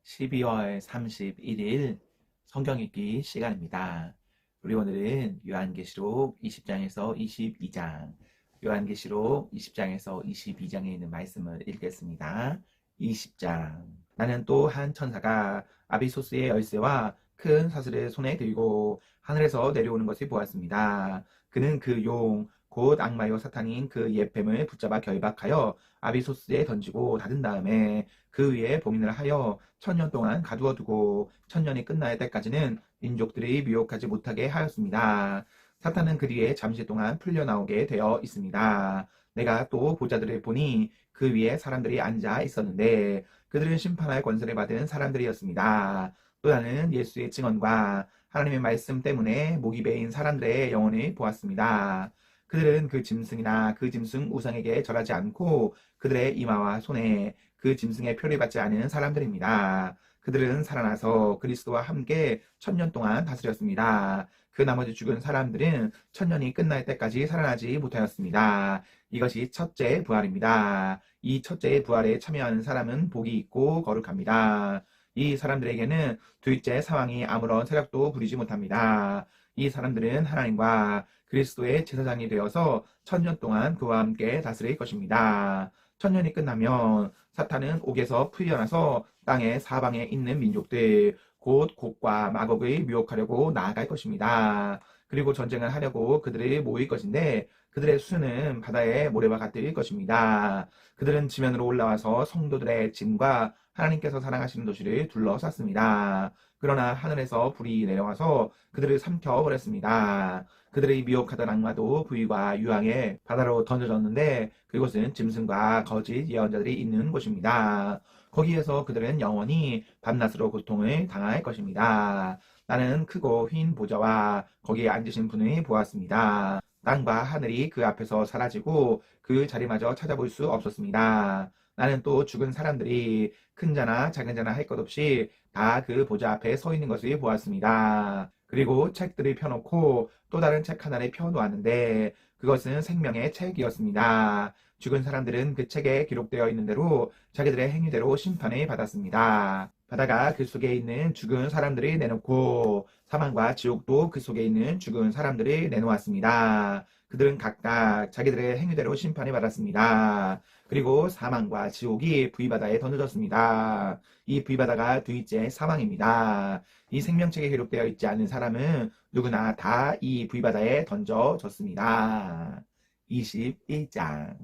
12월 31일 성경 읽기 시간입니다. 우리 오늘은 요한계시록 20장에서 22장, 요한계시록 20장에서 22장에 있는 말씀을 읽겠습니다. 20장. 나는 또 한 천사가 아비소스의 열쇠와 큰 사슬을 손에 들고 하늘에서 내려오는 것을 보았습니다. 그는 그 용, 곧 악마요 사탄인 그 옛뱀을 붙잡아 결박하여 아비소스에 던지고 닫은 다음에 그 위에 봉인을 하여 1000년 동안 가두어 두고 1000년이 끝날 때까지는 민족들이 미혹하지 못하게 하였습니다. 사탄은 그 뒤에 잠시 동안 풀려나오게 되어 있습니다. 내가 또 보좌들을 보니 그 위에 사람들이 앉아 있었는데 그들은 심판할 권세를 받은 사람들이었습니다. 또 나는 예수의 증언과 하나님의 말씀 때문에 목이 베인 사람들의 영혼을 보았습니다. 그들은 그 짐승이나 그 짐승 우상에게 절하지 않고 그들의 이마와 손에 그 짐승의 표를 받지 않은 사람들입니다. 그들은 살아나서 그리스도와 함께 1000년 동안 다스렸습니다. 그 나머지 죽은 사람들은 1000년이 끝날 때까지 살아나지 못하였습니다. 이것이 첫째 부활입니다. 이 첫째 부활에 참여하는 사람은 복이 있고 거룩합니다. 이 사람들에게는 둘째 사망이 아무런 세력도 부리지 못합니다. 이 사람들은 하나님과 그리스도의 제사장이 되어서 1000년 동안 그와 함께 다스릴 것입니다. 1000년이 끝나면 사탄은 옥에서 풀려나서 땅의 사방에 있는 민족들, 곧 곡과 마곡을 미혹하려고 나아갈 것입니다. 그리고 전쟁을 하려고 그들을 모일 것인데 그들의 수는 바다의 모래와 같을 것입니다. 그들은 지면으로 올라와서 성도들의 짐과 하나님께서 사랑하시는 도시를 둘러쌌습니다. 그러나 하늘에서 불이 내려와서 그들을 삼켜버렸습니다. 그들의 미혹하던 악마도 불과 유황에 바다로 던져졌는데 그곳은 짐승과 거짓 예언자들이 있는 곳입니다. 거기에서 그들은 영원히 밤낮으로 고통을 당할 것입니다. 나는 크고 흰 보좌와 거기에 앉으신 분을 보았습니다. 땅과 하늘이 그 앞에서 사라지고 그 자리마저 찾아볼 수 없었습니다. 나는 또 죽은 사람들이 큰 자나 작은 자나 할 것 없이 다 그 보좌 앞에 서 있는 것을 보았습니다. 그리고 책들을 펴놓고 또 다른 책 하나를 펴놓았는데 그것은 생명의 책이었습니다. 죽은 사람들은 그 책에 기록되어 있는 대로 자기들의 행위대로 심판을 받았습니다. 바다가 그 속에 있는 죽은 사람들을 내놓고 사망과 지옥도 그 속에 있는 죽은 사람들을 내놓았습니다. 그들은 각각 자기들의 행위대로 심판을 받았습니다. 그리고 사망과 지옥이 V바다에 던져졌습니다. 이 V바다가 둘째 사망입니다. 이 생명책에 기록되어 있지 않은 사람은 누구나 다 이 V바다에 던져졌습니다. 21장.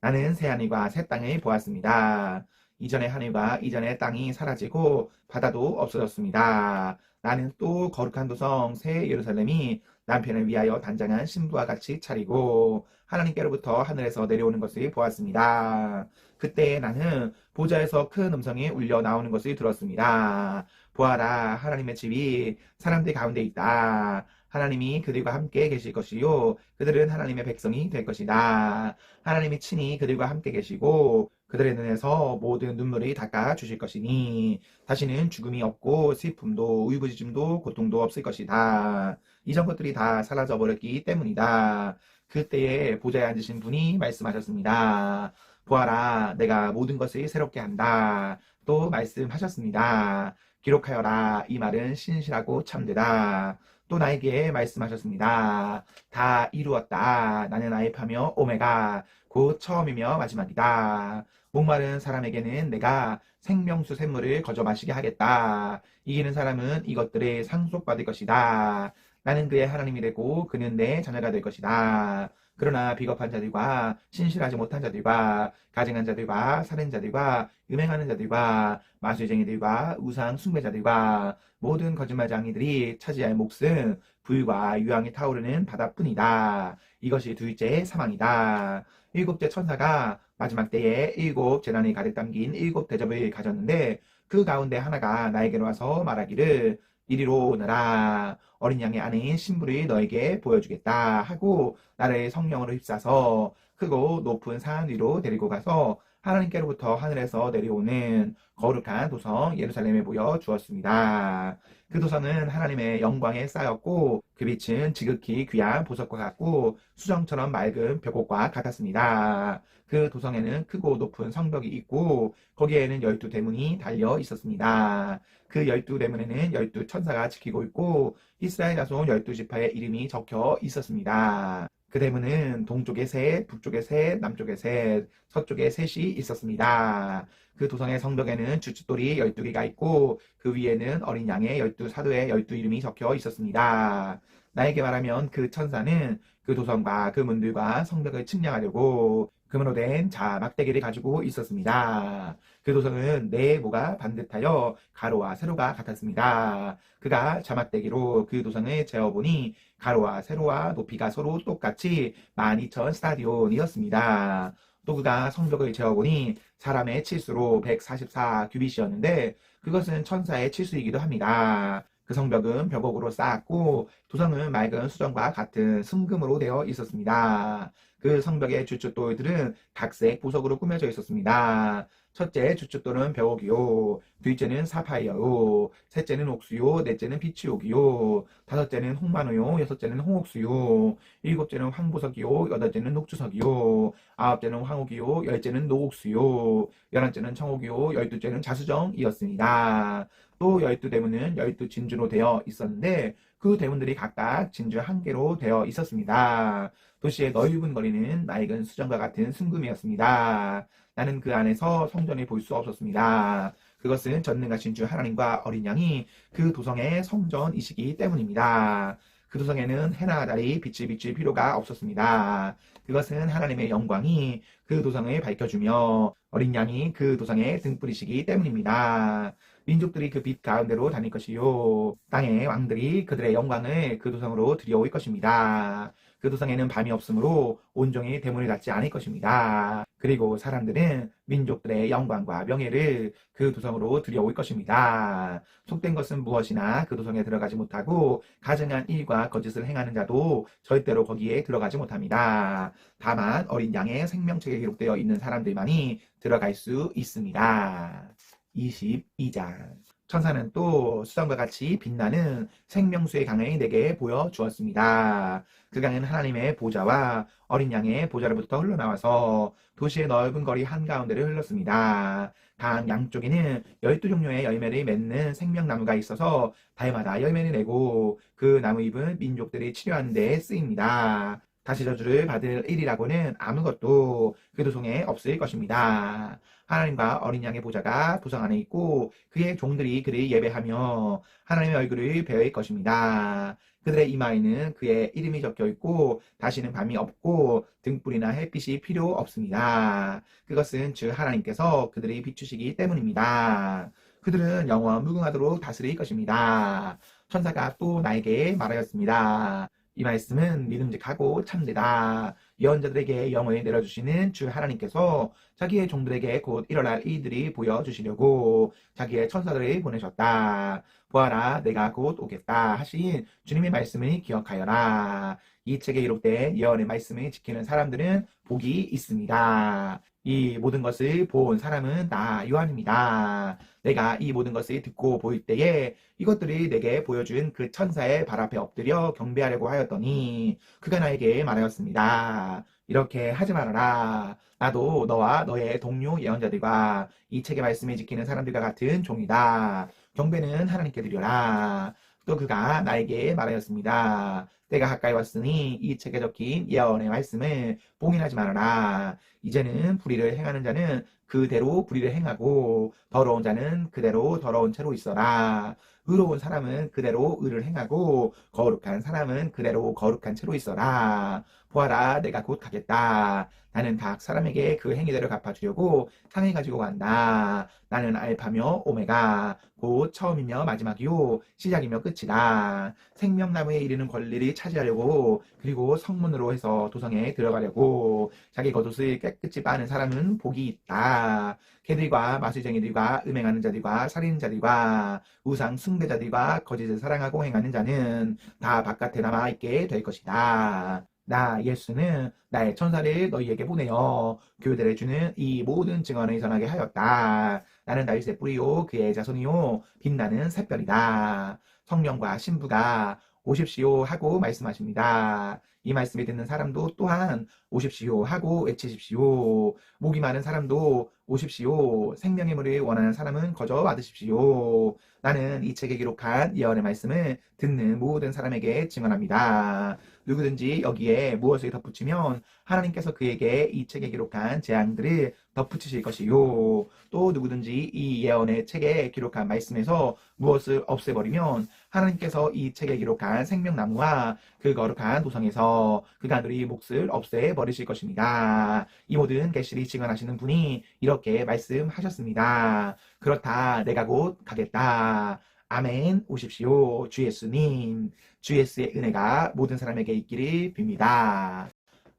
나는 새하늘과 새 땅을 보았습니다. 이전의 하늘과 이전의 땅이 사라지고 바다도 없어졌습니다. 나는 또 거룩한 도성 새 예루살렘이 남편을 위하여 단장한 신부와 같이 차리고 하나님께로부터 하늘에서 내려오는 것을 보았습니다. 그때 나는 보좌에서 큰 음성이 울려 나오는 것을 들었습니다. 보아라, 하나님의 집이 사람들 가운데 있다. 하나님이 그들과 함께 계실 것이요 그들은 하나님의 백성이 될 것이다. 하나님이 친히 그들과 함께 계시고 그들의 눈에서 모든 눈물을 닦아 주실 것이니 다시는 죽음이 없고 슬픔도 울부짖음도 고통도 없을 것이다. 이전 것들이 다 사라져 버렸기 때문이다. 그때에 보좌에 앉으신 분이 말씀하셨습니다. 보아라, 내가 모든 것을 새롭게 한다. 또 말씀하셨습니다. 기록하여라. 이 말은 신실하고 참되다. 또 나에게 말씀하셨습니다. 다 이루었다. 나는 알파며 오메가, 곧 처음이며 마지막이다. 목마른 사람에게는 내가 생명수 샘물을 거저 마시게 하겠다. 이기는 사람은 이것들을 상속받을 것이다. 나는 그의 하나님이 되고 그는 내 자녀가 될 것이다. 그러나 비겁한 자들과 신실하지 못한 자들과 가증한 자들과 살인자들과 음행하는 자들과 마술쟁이들과 우상 숭배자들과 모든 거짓말쟁이들이 차지할 몫은 불과 유황이 타오르는 바다뿐이다. 이것이 둘째 사망이다. 일곱째 천사가 마지막 때에 일곱 재난이 가득 담긴 일곱 대접을 가졌는데 그 가운데 하나가 나에게로 와서 말하기를 이리로 오너라. 어린 양의 아내인 신부를 너에게 보여주겠다 하고 나를 성령으로 휩싸서 크고 높은 산 위로 데리고 가서 하나님께로부터 하늘에서 내려오는 거룩한 도성 예루살렘에 보여 주었습니다. 그 도성은 하나님의 영광에 쌓였고 그 빛은 지극히 귀한 보석과 같고 수정처럼 맑은 벽곡과 같았습니다. 그 도성에는 크고 높은 성벽이 있고 거기에는 12대문이 달려 있었습니다. 그 12대문에는 12천사가 지키고 있고 이스라엘 자손 12지파의 이름이 적혀 있었습니다. 그 대문은 동쪽에 셋, 북쪽에 셋, 남쪽에 셋, 서쪽에 셋이 있었습니다. 그 도성의 성벽에는 주춧돌이 12개가 있고 그 위에는 어린 양의 12사도의 12이름이 적혀 있었습니다. 나에게 말하면 그 천사는 그 도성과 그 문들과 성벽을 측량하려고 금으로 된 자막대기를 가지고 있었습니다. 그 도성은 네모가 반듯하여 가로와 세로가 같았습니다. 그가 자막대기로 그 도성을 재어보니 가로와 세로와 높이가 서로 똑같이 12,000 스타디온이었습니다. 또 그가 성벽을 재어보니 사람의 치수로 144 규빗이었는데 그것은 천사의 치수이기도 합니다. 그 성벽은 벽옥으로 쌓았고 도성은 맑은 수정과 같은 순금으로 되어 있었습니다. 그 성벽의 주춧돌들은 각색 보석으로 꾸며져 있었습니다. 첫째 주춧돌은 벽옥이요, 둘째는 사파이어요, 셋째는 옥수요, 넷째는 비치옥이요, 다섯째는 홍마노요, 여섯째는 홍옥수요, 일곱째는 황보석이요, 여덟째는 녹주석이요, 아홉째는 황옥이요, 열째는 노옥수요, 열한째는 청옥이요, 열두째는 자수정이었습니다. 또 12대문은 12진주로 되어 있었는데 그 대문들이 각각 진주 한 개로 되어 있었습니다. 도시의 넓은 거리는 맑은 수정과 같은 순금이었습니다. 나는 그 안에서 성전을 볼 수 없었습니다. 그것은 전능하신 주 하나님과 어린 양이 그 도성의 성전이시기 때문입니다. 그 도성에는 해나 달이 빛을 비출 필요가 없었습니다. 그것은 하나님의 영광이 그 도성을 밝혀주며 어린 양이 그 도성의 등불이시기 때문입니다. 민족들이 그 빛 가운데로 다닐 것이요, 땅의 왕들이 그들의 영광을 그 도성으로 들여올 것입니다. 그 도성에는 밤이 없으므로 온종일 대문을 닫지 않을 것입니다. 그리고 사람들은 민족들의 영광과 명예를 그 도성으로 들여올 것입니다. 속된 것은 무엇이나 그 도성에 들어가지 못하고 가증한 일과 거짓을 행하는 자도 절대로 거기에 들어가지 못합니다. 다만 어린 양의 생명책에 기록되어 있는 사람들만이 들어갈 수 있습니다. 22장. 천사는 또 수정과 같이 빛나는 생명수의 강을 내게 보여주었습니다. 그 강은 하나님의 보좌와 어린 양의 보좌로부터 흘러나와서 도시의 넓은 거리 한가운데를 흘렀습니다. 강 양쪽에는 12종류의 열매를 맺는 생명나무가 있어서 달마다 열매를 내고 그 나무 잎은 민족들이 치료하는 데 쓰입니다. 다시 저주를 받을 일이라고는 아무것도 그 도성에 없을 것입니다. 하나님과 어린 양의 보좌가 도성 안에 있고 그의 종들이 그를 예배하며 하나님의 얼굴을 배울 것입니다. 그들의 이마에는 그의 이름이 적혀 있고 다시는 밤이 없고 등불이나 햇빛이 필요 없습니다. 그것은 주 하나님께서 그들이 비추시기 때문입니다. 그들은 영원 무궁하도록 다스릴 것입니다. 천사가 또 나에게 말하였습니다. 이 말씀은 믿음직하고 참되다. 예언자들에게 영을 내려주시는 주 하나님께서 자기의 종들에게 곧 일어날 일들이 보여주시려고 자기의 천사들을 보내셨다. 보아라, 내가 곧 오겠다 하신 주님의 말씀을 기억하여라. 이 책에 기록된 예언의 말씀을 지키는 사람들은 복이 있습니다. 이 모든 것을 본 사람은 나 요한입니다. 내가 이 모든 것을 듣고 보일 때에 이것들이 내게 보여준 그 천사의 발 앞에 엎드려 경배하려고 하였더니 그가 나에게 말하였습니다. 이렇게 하지 말아라. 나도 너와 너의 동료 예언자들과 이 책의 말씀을 지키는 사람들과 같은 종이다. 경배는 하나님께 드려라. 또 그가 나에게 말하였습니다. 때가 가까이 왔으니 이 책에 적힌 예언의 말씀을 봉인하지 말아라. 이제는 불의를 행하는 자는 그대로 불의를 행하고 더러운 자는 그대로 더러운 채로 있어라. 의로운 사람은 그대로 의를 행하고 거룩한 사람은 그대로 거룩한 채로 있어라. 보아라, 내가 곧 가겠다. 나는 각 사람에게 그 행위대로 갚아주려고 상을 가지고 간다. 나는 알파며 오메가, 곧 처음이며 마지막이요 시작이며 끝이다. 생명나무에 이르는 권리를 차지하려고 그리고 성문으로 해서 도성에 들어가려고 자기 겉옷을 깨끗이 빠는 사람은 복이 있다. 개들과 마술쟁이들과 음행하는 자들과 살인자들과 우상 숭배자들과 거짓을 사랑하고 행하는 자는 다 바깥에 남아있게 될 것이다. 나 예수는 나의 천사를 너희에게 보내어 교회들에 주는 이 모든 증언을 전하게 하였다. 나는 다윗의 뿌리요 그의 자손이요 빛나는 샛별이다. 성령과 신부가 오십시오 하고 말씀하십니다. 이 말씀을 듣는 사람도 또한 오십시오 하고 외치십시오. 목이 마른 사람도 오십시오. 생명의 물을 원하는 사람은 거저 받으십시오. 나는 이 책에 기록한 예언의 말씀을 듣는 모든 사람에게 증언합니다. 누구든지 여기에 무엇을 덧붙이면 하나님께서 그에게 이 책에 기록한 재앙들을 덧붙이실 것이요. 또 누구든지 이 예언의 책에 기록한 말씀에서 무엇을 없애버리면 하나님께서 이 책에 기록한 생명나무와 그 거룩한 도성에서 그간들이 몫을 없애버리실 것입니다. 이 모든 계시를 증언하시는 분이 이렇게 말씀하셨습니다. 그렇다 내가 곧 가겠다. 아멘. 오십시오. 주 예수님. 주 예수의 은혜가 모든 사람에게 있기를 빕니다.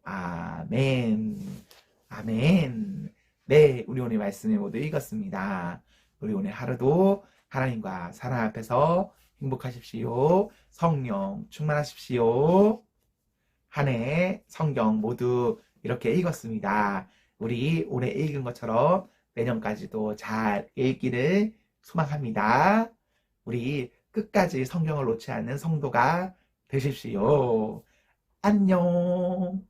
아멘. 아멘. 네, 우리 오늘 말씀을 모두 읽었습니다. 우리 오늘 하루도 하나님과 사랑 앞에서 행복하십시오. 성령 충만하십시오. 한 해 성경 모두 이렇게 읽었습니다. 우리 올해 읽은 것처럼 내년까지도 잘 읽기를 소망합니다. 우리 끝까지 성경을 놓지 않는 성도가 되십시오. 안녕.